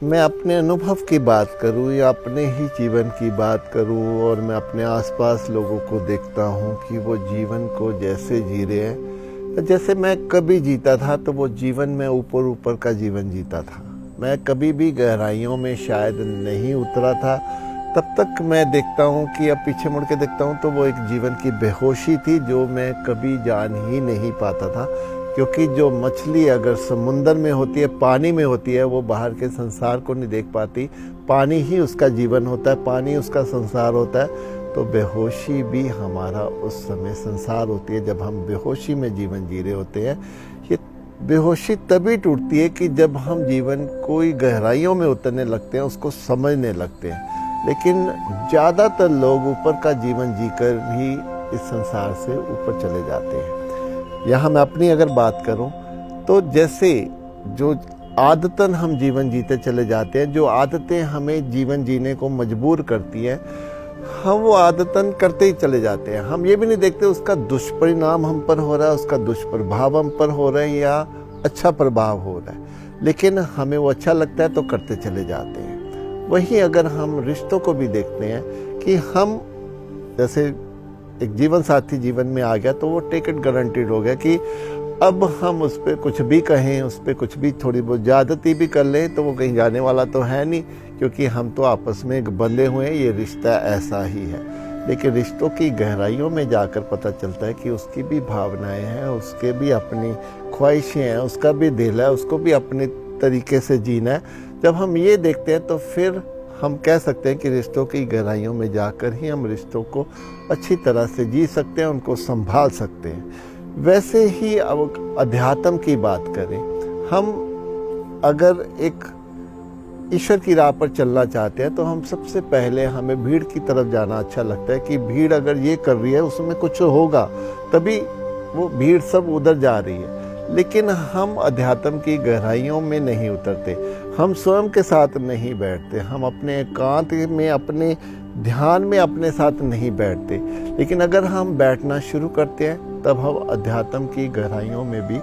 मैं अपने अनुभव की बात करूं या अपने ही जीवन की बात करूं और मैं अपने आसपास लोगों को देखता हूं कि वो जीवन को जैसे जी रहे हैं, जैसे मैं कभी जीता था तो वो जीवन में ऊपर ऊपर का जीवन जीता था। मैं कभी भी गहराइयों में शायद नहीं उतरा था। तब तक मैं देखता हूं कि अब पीछे मुड़ के देखता हूं तो वो एक जीवन की बेहोशी थी जो मैं कभी जान ही नहीं पाता था। क्योंकि जो मछली अगर समुंदर में होती है, पानी में होती है, वो बाहर के संसार को नहीं देख पाती। पानी ही उसका जीवन होता है, पानी उसका संसार होता है। तो बेहोशी भी हमारा उस समय संसार होती है जब हम बेहोशी में जीवन जी रहे होते हैं। ये बेहोशी तभी टूटती है कि जब हम जीवन कोई गहराइयों में उतरने लगते हैं, उसको समझने लगते हैं। लेकिन ज़्यादातर लोग ऊपर का जीवन जीकर भी इस संसार से ऊपर चले जाते हैं। यहाँ मैं अपनी अगर बात करूं तो जैसे जो आदतन हम जीवन जीते चले जाते हैं, जो आदतें हमें जीवन जीने को मजबूर करती हैं, हम वो आदतन करते ही चले जाते हैं। हम ये भी नहीं देखते उसका दुष्परिणाम हम पर हो रहा है, उसका दुष्प्रभाव हम पर हो रहा है या अच्छा प्रभाव हो रहा है, लेकिन हमें वो अच्छा लगता है तो करते चले जाते हैं। वहीं अगर हम रिश्तों को भी देखते हैं कि हम जैसे एक जीवन साथी जीवन में आ गया तो वो टिकट गारंटीड हो गया कि अब हम उस पर कुछ भी कहें, उस पर कुछ भी थोड़ी बहुत ज़्यादती भी कर लें तो वो कहीं जाने वाला तो है नहीं, क्योंकि हम तो आपस में बंधे हुए हैं, ये रिश्ता ऐसा ही है। लेकिन रिश्तों की गहराइयों में जाकर पता चलता है कि उसकी भी भावनाएं हैं, उसके भी अपनी ख्वाहिशें हैं, उसका भी दिल है, उसको भी अपने तरीके से जीना है। जब हम ये देखते हैं तो फिर हम कह सकते हैं कि रिश्तों की गहराइयों में जाकर ही हम रिश्तों को अच्छी तरह से जी सकते हैं, उनको संभाल सकते हैं। वैसे ही अब अध्यात्म की बात करें, हम अगर एक ईश्वर की राह पर चलना चाहते हैं तो हम सबसे पहले हमें भीड़ की तरफ जाना अच्छा लगता है कि भीड़ अगर ये कर रही है उसमें कुछ होगा, तभी वो भीड़ सब उधर जा रही है। लेकिन हम अध्यात्म की गहराइयों में नहीं उतरते, हम स्वयं के साथ नहीं बैठते, हम अपने एकांत में, अपने ध्यान में अपने साथ नहीं बैठते। लेकिन अगर हम बैठना शुरू करते हैं तब हम अध्यात्म की गहराइयों में भी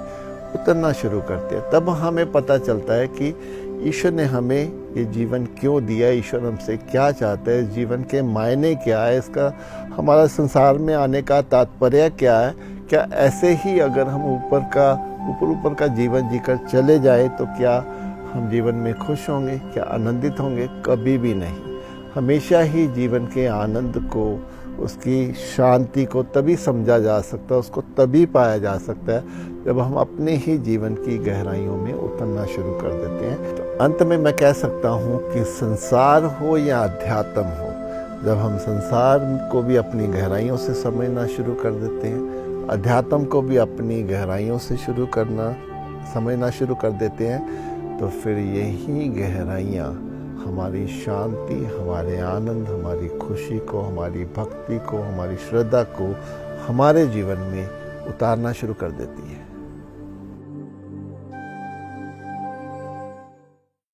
उतरना शुरू करते हैं। तब हमें पता चलता है कि ईश्वर ने हमें ये जीवन क्यों दिया, ईश्वर हमसे क्या चाहता है, जीवन के मायने क्या है, इसका हमारा संसार में आने का तात्पर्य क्या है। क्या ऐसे ही अगर हम ऊपर का जीवन जीकर चले जाए तो क्या हम जीवन में खुश होंगे, क्या आनंदित होंगे? कभी भी नहीं। हमेशा ही जीवन के आनंद को, उसकी शांति को तभी समझा जा सकता है, उसको तभी पाया जा सकता है जब हम अपने ही जीवन की गहराइयों में उतरना शुरू कर देते हैं। तो अंत में मैं कह सकता हूँ कि संसार हो या अध्यात्म हो, जब हम संसार को भी अपनी गहराइयों से समझना शुरू कर देते हैं, अध्यात्म को भी अपनी गहराइयों से समझना शुरू कर देते हैं, तो फिर यही गहराइयाँ हमारी शांति, हमारे आनंद, हमारी खुशी को, हमारी भक्ति को, हमारी श्रद्धा को हमारे जीवन में उतारना शुरू कर देती है।